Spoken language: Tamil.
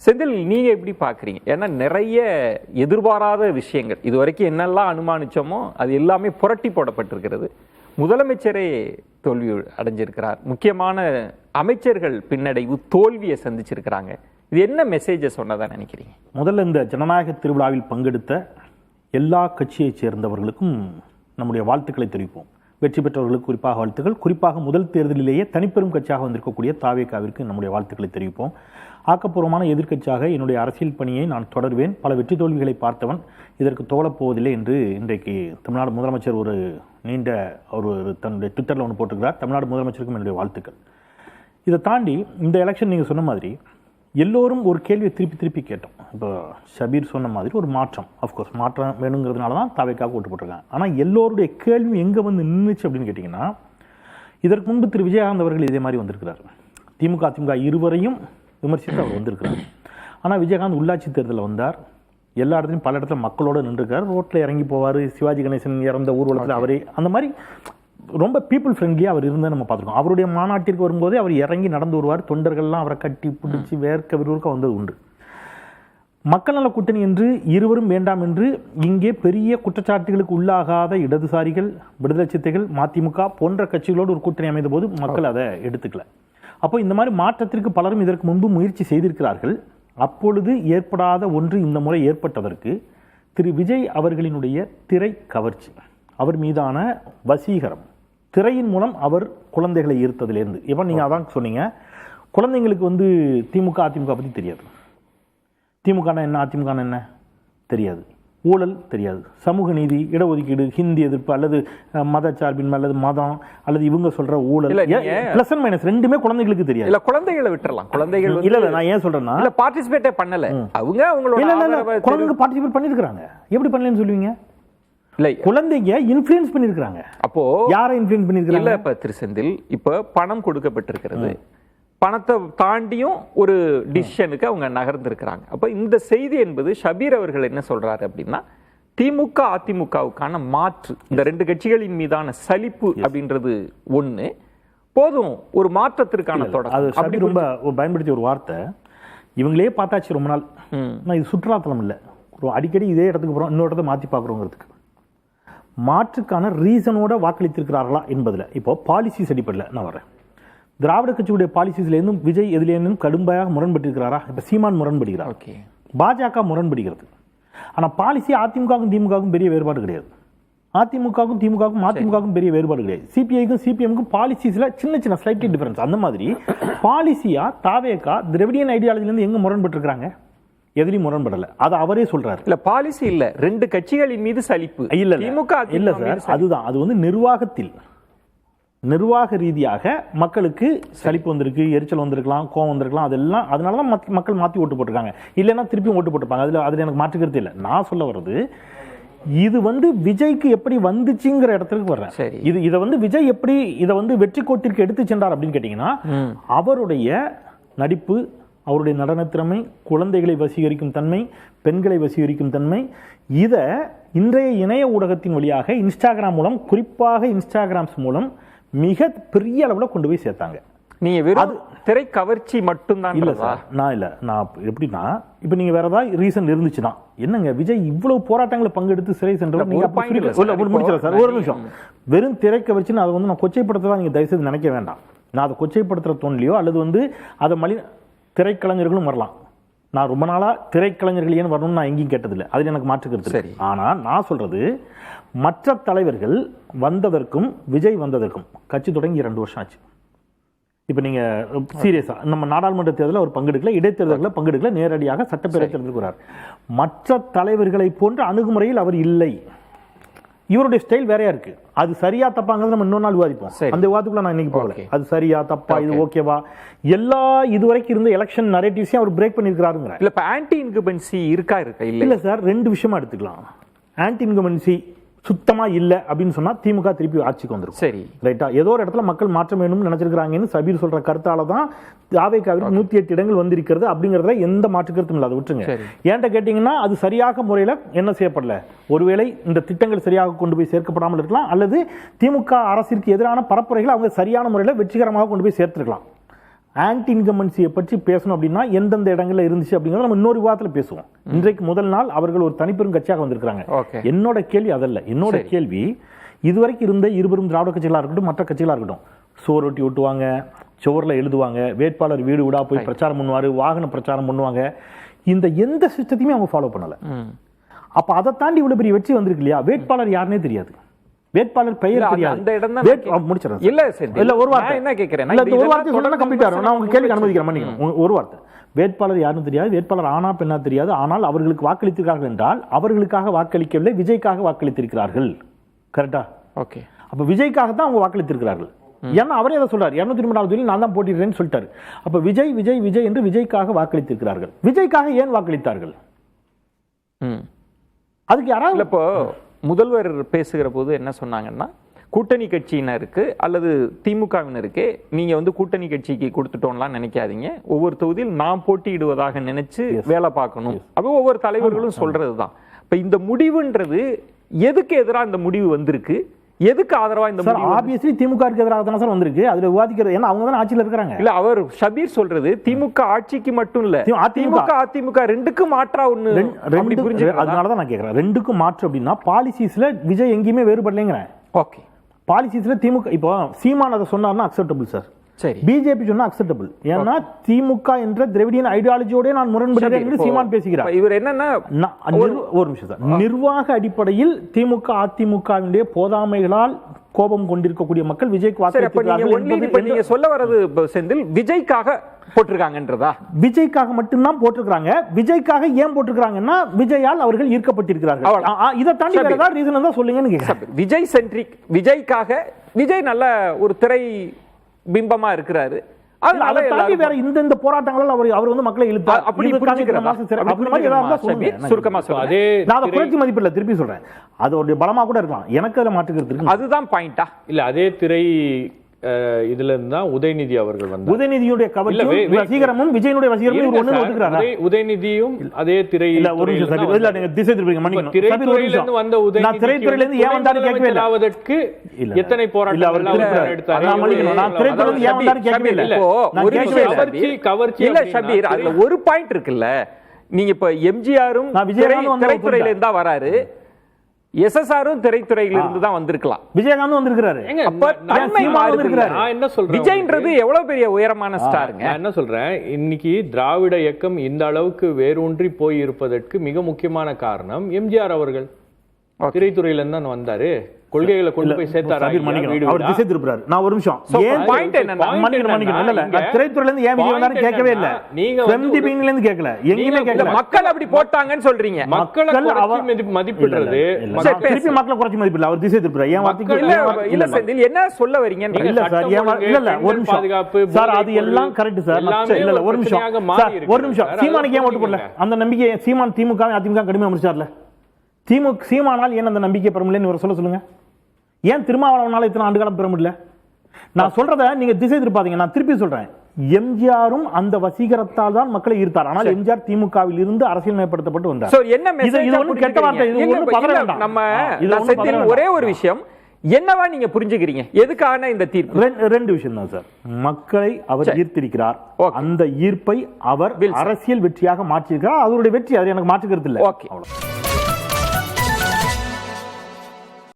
செந்தில், நீங்க எப்படி பாக்குறீங்க? ஏன்னா நிறைய எதிர்பாராத விஷயங்கள் இதுவரைக்கும் என்னெல்லாம் அனுமானிச்சோமோ அது எல்லாமே புரட்டி போடப்பட்டிருக்கிறது. முதலமைச்சரே தோல்வி அடைஞ்சிருக்கிறார். முக்கியமான அமைச்சர்கள் பின்னடைவு தோல்வியை சந்திச்சிருக்கிறாங்க. இது என்ன மெசேஜை சொன்னதா நினைக்கிறீங்க? முதல்ல இந்த ஜனநாயக திருவிழாவில் பங்கெடுத்த எல்லா கட்சியைச் சேர்ந்தவர்களுக்கும் நம்முடைய வாழ்த்துக்களை தெரிவிப்போம். வெற்றி பெற்றவர்களுக்கு குறிப்பாக வாழ்த்துக்கள். குறிப்பாக முதல் தேர்தலிலேயே தனிப்பெரும் கட்சியாக வந்திருக்கக்கூடிய தாவேகாவிற்கு நம்முடைய வாழ்த்துக்களை தெரிவிப்போம். ஆக்கப்பூர்வமான எதிர்க்கட்சியாக என்னுடைய அரசியல் பணியை நான் தொடர்வேன். பல வெற்றி தோல்விகளை பார்த்தவன் இதற்கு தோழப்போவதில்லை என்று இன்றைக்கு தமிழ்நாடு முதலமைச்சர் ஒரு நீண்ட ஒரு தன்னுடைய ட்விட்டரில் ஒன்று போட்டிருக்கிறார். தமிழ்நாடு முதலமைச்சருக்கும் என்னுடைய வாழ்த்துக்கள். இதை தாண்டி இந்த எலெக்ஷன் நீங்கள் சொன்ன மாதிரி எல்லோரும் ஒரு கேள்வியை திருப்பி கேட்டோம். இப்போ ஷபீர் சொன்ன மாதிரி ஒரு மாற்றம், அஃப்கோர்ஸ் மாற்றம் வேணுங்கிறதுனால தான் தாவேக்காக ஓட்டு போட்டிருக்காங்க. ஆனால் எல்லோருடைய கேள்வி எங்கே வந்து நின்றுச்சு அப்படின்னு கேட்டிங்கன்னா, இதற்கு முன்பு திரு விஜயகாந்த் அவர்கள் இதே மாதிரி வந்திருக்கிறார். திமுக அதிமுக இருவரையும் விமர்சித்து அவர் வந்திருக்கிறார். ஆனால் விஜயகாந்த் உள்ளாட்சி தேர்தலில் வந்தார். எல்லா இடத்துலையும் பல இடத்துல மக்களோடு நின்றுருக்கார். ரோட்டில் இறங்கி போவார். சிவாஜி கணேசன் இறந்த ஊர்வலத்தில் அவரே அந்த மாதிரி ரொம்ப பீப்புள் ஃப்ரெண்ட்லியாக அவர் இருந்தால் நம்ம பார்த்துருக்கோம். அவருடைய மாநாட்டிற்கு வரும்போதே அவர் இறங்கி நடந்து வருவார். தொண்டர்கள்லாம் அவரை கட்டி பிடிச்சி வேர்க்க விறுவிறுக்க வந்தது உண்டு. மக்கள் நல கூட்டணி என்று இருவரும் வேண்டாம் என்று இங்கே பெரிய குற்றச்சாட்டுகளுக்கு உள்ளாகாத இடதுசாரிகள், விடுதலை சித்தைகள், மதிமுக போன்ற கட்சிகளோடு ஒரு கூட்டணி அமைந்த போது மக்கள் அதை எடுத்துக்கல. அப்போ இந்த மாதிரி மாற்றத்திற்கு பலரும் இதற்கு முன்பு முயற்சி செய்திருக்கிறார்கள். அப்பொழுது ஏற்படாத ஒன்று இந்த முறை ஏற்பட்டதற்கு திரு விஜய் அவர்களினுடைய திரை கவர்ச்சி, அவர் மீதான வசீகரம், திரையின் மூலம் அவர் குழந்தைகளை ஈர்த்ததிலிருந்து. இப்போ நீங்கள் அதான் சொன்னீங்க, குழந்தைங்களுக்கு வந்து திமுக அதிமுக பற்றி தெரியாது. திமுகனா என்ன, அதிமுகனா என்ன தெரியாது. ஊழல் தெரியாது. சமூக நீதி, இடஒதுக்கீடு, ஹிந்தி எதிர்ப்பு அல்லது மத சார்பின்மை அல்லது மதம் அல்லது இவங்க சொல்ற ஊழல், பிளஸ் அண்ட் மைனஸ் ரெண்டுமே குழந்தைகளுக்கு தெரியாது. இல்ல குழந்தைகளை விட்டுறலாம். குழந்தைகள் இல்ல நான் ஏன் சொல்றேன்னா, இல்ல பார்ட்டிசிபேட்டே பண்ணல அவங்க, அவங்களோட குழந்தைங்க பார்ட்டிசிபேட் பண்ணிருக்காங்க. எப்படி பண்ணலன்னு சொல்லுவீங்க? இல்ல குழந்தைங்க இன்ஃப்ளூயன்ஸ் பண்ணிருக்காங்க. அப்போ யாரை இன்ஃப்ளூயன்ஸ் பண்ணிருக்காங்க? இல்ல இப்ப திரு செந்தில், இப்ப பணம் கொடுக்கப்பட்டிருக்கிறது. பணத்தை தாண்டியும் ஒரு டிசிஷனுக்கு அவங்க நகர்ந்திருக்கிறாங்க. அப்ப இந்த செய்தி என்பது ஷபீர் அவர்கள் என்ன சொல்றாரு அப்படின்னா, திமுக அதிமுகவுக்கான மாற்று, இந்த ரெண்டு கட்சிகளின் மீதான சலிப்பு அப்படின்றது ஒண்ணு போதும், ஒரு மாற்றத்திற்கான தொடக்கம். அப்படி ரொம்ப பயன்படுத்திய ஒரு வார்த்தை. இவங்களே பார்த்தாச்சு ரொம்ப நாள். இது சுற்றுலாத்தலம் இல்லை, அடிக்கடி இதே இடத்துக்கு போறோம், இன்னொரு இடத்த மாற்றி பார்க்குறோங்கிறதுக்கு. மாற்றுக்கான ரீசனோட வாக்களித்திருக்கிறார்களா என்பதில் இப்போ பாலிசிஸ் அடிப்படையில் நான் வரேன். திராவிட கட்சியுடைய பாலிசிஸ்லேருந்தும் விஜய் எதிலேருந்தும் கடுமையாக முரண்பட்டிருக்கிறாரா? இப்போ சீமான் முரண்படுகிறார், பாஜக முரண்படுகிறது. ஆனால் பாலிசி அதிமுகவுக்கும் திமுகவுக்கும் பெரிய வேறுபாடு கிடையாது. அதிமுகவுக்கும் திமுகவுக்கும் அதிமுகவுக்கும் பெரிய வேறுபாடு கிடையாது. சிபிஐக்கும் சிபிஎம்க்கும் பாலிசிஸில் சின்ன சின்ன ஸ்லைட்லி டிஃபரன்ஸ். அந்த மாதிரி பாலிசியா தாவேகா திராவிடியன் ஐடியாலஜிலேருந்து எங்கே முரண்பட்டுருக்காங்க? எதிலையும் முரண்படல. அது அவரே சொல்றாரு. இல்ல பாலிசி இல்ல, ரெண்டு கட்சிகளின் மீது சலிப்பு. இல்ல திமுக இல்ல சார், அதுதான். அது வந்து நிர்வாகத்தில், நிர்வாக ரீதியாக மக்களுக்கு சலிப்பு வந்திருக்கு, எரிச்சல் வந்திருக்கலாம், கோவம் வந்திருக்கலாம். அதெல்லாம் அதனாலதான் மக்கள் மாற்றி ஓட்டு போட்டிருக்காங்க. இல்லைன்னா திருப்பியும் ஓட்டு போட்டிருப்பாங்க. அதுல எனக்கு மாற்றுக்கிறது இல்லை. நான் சொல்ல வர்றது, இது வந்து விஜய்க்கு எப்படி வந்துச்சுங்கிற இடத்துக்கு வர்றேன். இதை வந்து விஜய் எப்படி இதை வந்து வெற்றி கோட்டிற்கு எடுத்து சென்றார் அப்படின்னு கேட்டீங்கன்னா, அவருடைய நடிப்பு, அவருடைய நடனத்திறமை, குழந்தைகளை வசீகரிக்கும் தன்மை, பெண்களை வசீகரிக்கும் தன்மை, இதை இன்றைய இணைய ஊடகத்தின் வழியாக இன்ஸ்டாகிராம் மூலம், குறிப்பாக இன்ஸ்டாகிராம்ஸ் மூலம் மிக பெரிய அளவில் கொண்டு போய் சேர்த்தாங்க. நீங்க வெறும் திரை கவர்ச்சி மட்டும்தான் இல்லை சார். நான் எப்படின்னா, இப்போ நீங்க வேற ஏதாவது ரீசன் இருந்துச்சுன்னா, என்னங்க விஜய் இவ்வளவு போராட்டங்களை பங்கெடுத்து சிறை சென்றவர், நீங்க முடிச்சல சார் ஒரு நிமிஷம். வெறும் திரை கவர்ச்சின்னு அதை வந்து நான் கொச்சைப்படுத்ததான் நீங்க தயவுசெய்து நினைக்க வேண்டாம். நான் அதை கொச்சைப்படுத்துற தோணலையோ அல்லது வந்து அதை திரைக்கலைஞர்களும் வரலாம். நான் ரொம்ப நாளா திரைக்கலைஞர்கள் ஏன் வரணும்னு நான் எங்கேயும் கேட்டதில்லை. அதில் எனக்கு மாற்றுக்கிறது சரி. ஆனால் நான் சொல்றது, மற்ற தலைவர்கள் வந்ததற்கும் விஜய் வந்ததற்கும் கட்சி தொடங்கி 2 வருஷம் ஆச்சு. இப்போ நீங்க சீரியஸா நம்ம நாடாளுமன்ற தேர்தலில் அவர் பங்கெடுக்கல, இடைத்தேர்தலில் பங்கெடுக்கல, நேரடியாக சட்டப்பேரவை தேர்தலுக்கு வரார். மற்ற தலைவர்களை போன்ற அணுகுமுறையில் அவர் இல்லை. இவருடைய ஸ்டைல் வேறையா இருக்கு. அது சரியா தப்பாங்கிறது நம்ம இன்னொரு நாள் விவாதிப்போம். அந்த விவாதத்துக்குள்ள நான் இன்னைக்கு போகல. அது சரியா தப்பா, இது ஓகேவா, எல்லா இதுவரைக்கும் இருந்த எலெக்ஷன் நரேட்டிவ்ஸையும் அவர் பிரேக் பண்ணியிருக்கிறாருங்கிற. இல்ல இப்ப ஆன்டி இன்கம்பன்சி இருக்கா இல்ல சார், 2 விஷயமா எடுத்துக்கலாம். ஆன்டி இன்கம்பன்சி சுத்தமா இல்ல அப்படின்னு சொன்னா திமுக திருப்பி ஆட்சிக்கு வந்துரும். சரி ரைட்டா? ஏதோ ஒரு இடத்துல மக்கள் மாற்றம் வேணும்னு நினைச்சிருக்காங்கன்னு சபீர் சொல்ற கருத்தால தான் தாவேகாவிற்கு 108 இடங்கள் வந்திருக்கிறது அப்படிங்கறதுல எந்த மாற்று கருத்தும் இல்லை. அதை விட்டுருங்க. ஏன்ட்ட கேட்டீங்கன்னா, அது சரியாக முறையில் என்ன செய்யப்படல. ஒருவேளை இந்த திட்டங்கள் சரியாக கொண்டு போய் சேர்க்கப்படாமல் இருக்கலாம், அல்லது திமுக அரசிற்கு எதிரான பரப்புரைகளை அவங்க சரியான முறையில் வெற்றிகரமாக கொண்டு போய் சேர்த்திருக்கலாம். ஆன்டி இன்கம்பன்சியை பற்றி பேசணும் அப்படின்னா எந்தெந்த இடங்கள்ல இருந்துச்சு அப்படிங்கறத நம்ம இன்னொரு விவாதத்துல பேசுவோம். இன்றைக்கு முதல் நாள் அவர்கள் ஒரு தனிப்பெரும் கட்சியாக வந்திருக்காங்க. என்னோட கேள்வி அதல்ல. என்னோட கேள்வி, இதுவரைக்கும் இருந்த இருபெரும் திராவிட கட்சிகளா இருக்கட்டும், மற்ற கட்சிகளா இருக்கட்டும், சோரொட்டி ஓட்டுவாங்க, சுவர்ல எழுதுவாங்க, வேட்பாளர் வீடு வீடா போய் பிரச்சாரம் பண்ணுவாரு, வாகன பிரச்சாரம் பண்ணுவாங்க. இந்த எந்த சிஸ்டத்தையுமே அவங்க ஃபாலோ பண்ணல. அப்ப அதை தாண்டி இவ்வளவு பெரிய வெற்றி வந்திருக்கு இல்லையா? வேட்பாளர் யாருன்னே தெரியாது, வேட்பாளர் பெயர் தெரியாது. அந்த இடம் தான் முடிச்சிடறேன். இல்ல ஒரு வார்த்தை என்ன கேக்குறேன், ஒரு வார்த்தை சொன்னா கம்ப்ளீட் ஆகும். நான் உங்க கேள்வி அனுமதிக்கிறேன், மன்னிக்கணும். ஒரு வார்த்தை, வேட்பாளர் யாருன்னு தெரியாது, வேட்பாளர் ஆனா பெண்ணா தெரியாது. ஆனால் அவர்களுக்கு வாக்களித்திருக்கிறார்கள் என்றால் அவர்களுக்காக வாக்களிக்கவில்லை, விஜய்க்காக வாக்களித்திருக்கிறார்கள். கரெக்டா? ஓகே. அப்ப விஜய்க்காக தான் அவங்க வாக்களித்திருக்கிறார்கள். ஏன்னா அவரே அதை சொல்றாரு, 203வது நான் தான் போட்டிடுறேன்னு சொல்லிட்டாரு. அப்ப விஜய் விஜய் விஜய் என்று விஜய்க்காக வாக்களித்திருக்கிறார்கள். விஜய்க்காக ஏன் வாக்களித்தார்கள்? அதுக்கு யாராவது இப்போ முதல்வர் பேசுகிற போது என்ன சொன்னாங்கன்னா, கூட்டணி கட்சியினருக்கு அல்லது திமுகவினருக்கு நீங்க வந்து கூட்டணி கட்சிக்கு கொடுத்துட்டோம்லாம் நினைக்காதீங்க, ஒவ்வொரு தொகுதியில் நாம் போட்டியிடுவதாக நினைச்சு வேலை பார்க்கணும். அப்போ ஒவ்வொரு தலைவர்களும் சொல்றதுதான். இப்ப இந்த முடிவுன்றது எதுக்கு எதிராக இந்த முடிவு வந்திருக்கு, எதுக்கு ஆதரவா இந்த முடிவு? ஆப்வியஸ்லி திமுகவுக்கு எதிராக தான் சார் வந்திருக்கு. அதுல விவாதிக்கிறது, ஏன்னா அவங்க தான் ஆட்சியில் இருக்காங்க. இல்ல, அவர் ஷபீர் சொல்றது திமுக ஆட்சிக்கு மட்டும் இல்ல, அதிமுக ரெண்டுக்கும் மாற்றா ஒண்ணு. அதனால தான் நான் கேக்குறேன், ரெண்டுக்கும் மாற்று அப்படின்னா பாலிசிஸ்ல விஜய் எங்கேயுமே வேறுபடலைங்கிறேன். ஓகே. பாலிசிஸ்ல திமுக, இப்போ சீமான் அதை சொன்னார்னா அக்செப்டபிள் சார். சரி, பிஜேபி சொன்னா அக்செப்டபிள். ஏன்னா திமுக என்ற திராவிடியன் ஐடியாலஜியோட நான் முரண்படுகிறேன் என்று சீமான் பேசுகிறார். இவர் என்னன்னா, ஒரு நிமிஷம் சார், நிர்வாக அடிப்படையில் திமுக அதிமுகவினுடைய போதாமைகளால் கோபம் கொண்டிருக்கக்கூடிய மக்கள் விஜய்க்கு வாக்களித்திருக்கிறார்கள். நீங்க சொல்ல வர்றது செந்தில், விஜய்க்காக போட்டிருக்காங்கன்றதா? விஜய்க்காக மட்டும்தான் போட்டிருக்காங்க. விஜய்க்காக ஏன் போட்டிருக்காங்கன்னா விஜயால் அவர்கள் ஈர்க்கப்பட்டிருக்கிறார்கள். இதை தாண்டி வேற ஏதாவது ரீசன் தான் சொல்லுங்கன்னு கேக்குறேன். விஜய் சென்ட்ரிக், விஜய்க்காக, விஜய் நல்ல ஒரு திரை பிம்பமா இருக்கிறாரு, அதை தாண்டி வேற இந்த போராட்டங்கள் அவர் வந்து மக்களை இழுத்தார். அப்படி சுருக்கமா சொல்றேன், நான் அதை குறைச்சி மதிப்பில்லை, திருப்பி சொல்றேன், அதோட பலமா கூட இருக்கலாம். எனக்கு அதுல மாற்றுக்கிறது இருக்கு. அதுதான் பாயிண்டா? இல்ல, அதே திரை இதுல இருந்தா உதயநிதி அவர்கள் வந்தார். உதயநிதியுடைய வசீகரமும் விஜயனுடைய வசீகரமும் ஒண்ணு ஒதுக்குறாங்க. உதயநிதியும் அதே திரை, ஒரு நிமிஷம் இல்ல, நீங்க திசை திருப்பீங்க, மன்னிக்கணும். திரைத்துறையிலிருந்து வந்த உதயநிதி, நான் திரைத்துறையில இருந்து ஏன் வந்தாரு கேட்கவே இல்ல. ஆவதற்கு எத்தனை போராட்டங்கள் எடுத்தாரு? நான் மன்னிக்கணும், நான் திரைத்துறையில ஏன் வந்தாரு கேட்கவே இல்ல. ஒரு விஷயம் கவர்ச்சி இல்ல ஷபீர், அதுல ஒரு பாயிண்ட் இருக்குல்ல. நீங்க இப்ப எம்ஜிஆரும் திரைத்துறையில இருந்தா வராரு, எஸ்எஸ்ஆரும் திரைத்துறையில இருந்து தான் வந்திருக்கலாம், விஜயகாந்த் வந்திருக்காரு. நான் என்ன சொல்றேன், விஜய்ன்றது எவ்வளவு பெரிய உயரமான ஸ்டாருங்க. நான் என்ன சொல்றேன், இன்னைக்கு திராவிட இயக்கம் இந்த அளவுக்கு வேரூன்றி போய் இருப்பதற்கு மிக முக்கியமான காரணம் எம்ஜிஆர் அவர்கள். திரைத்துறையில இருந்து தான் வந்தாரு, கொள்கைகளை கொண்டு போய் சேர்த்தாரு. அவர் திசை திருப்புறாரு. நான் ஒரு நிமிஷம், பாயிண்ட் என்னன்னா, மன்னிக்கணும், இல்ல திரைத்துறையில இருந்து ஏன் விஜய் வந்தாரு கேட்கவே இல்ல, நீங்க எம்டிபில இருந்து கேட்கல, எங்கேயுமே கேட்கல. மக்கள் அப்படி போட்டாங்கன்னு சொல்றீங்க, மக்களை மதிப்பிடுறது, திருப்பி மக்களை குறைச்சி மதிப்பிடல, அவர் திசை திருப்புறாரு. ஏன் வார்த்தைக்கு இல்ல செந்தில், என்ன சொல்ல வரீங்க? இல்ல சார், இல்ல ஒரு நிமிஷம் பாதுகாப்பு சார், அது எல்லாம் கரெக்ட் சார். இல்ல ஒரு நிமிஷம், ஒரு நிமிஷம், சீமானுக்கு ஏன் ஓட்டு போடல? அந்த நம்பிக்கை சீமான் திமுக அதிமுக கடுமையா முடிச்சார்ல. சீமானால் ஏன் அந்த நம்பிக்கை பெற முடியலன்னு சொல்லுங்க. ஏன் திருமாவளவனால இத்தனை ஆண்டு காலம் பெற முடியல? நான் சொல்றத நீங்க திசை திருப்பாதீங்க. நான் திருப்பி சொல்றேன், எம்ஜிஆரும் அந்த வசீகரத்தால் தான் மக்களை ஈர்த்தார். ஆனால் எம்ஜிஆர் திமுகவில் இருந்து அரசியல் மேம்படுத்தப்பட்டு வந்தார். கெட்ட வார்த்தை. நம்ம ஒரே ஒரு விஷயம் என்னவா நீங்க புரிஞ்சுக்கிறீங்க, எதுக்கான இந்த தீர்ப்பு? ரெண்டு விஷயம் தான் சார். மக்களை அவர் ஈர்த்திருக்கிறார், அந்த ஈர்ப்பை அவர் அரசியல் வெற்றியாக மாற்றியிருக்கிறார். அவருடைய வெற்றி, அது எனக்கு மாற்றுக்கிறது இல்லை. ஓகே.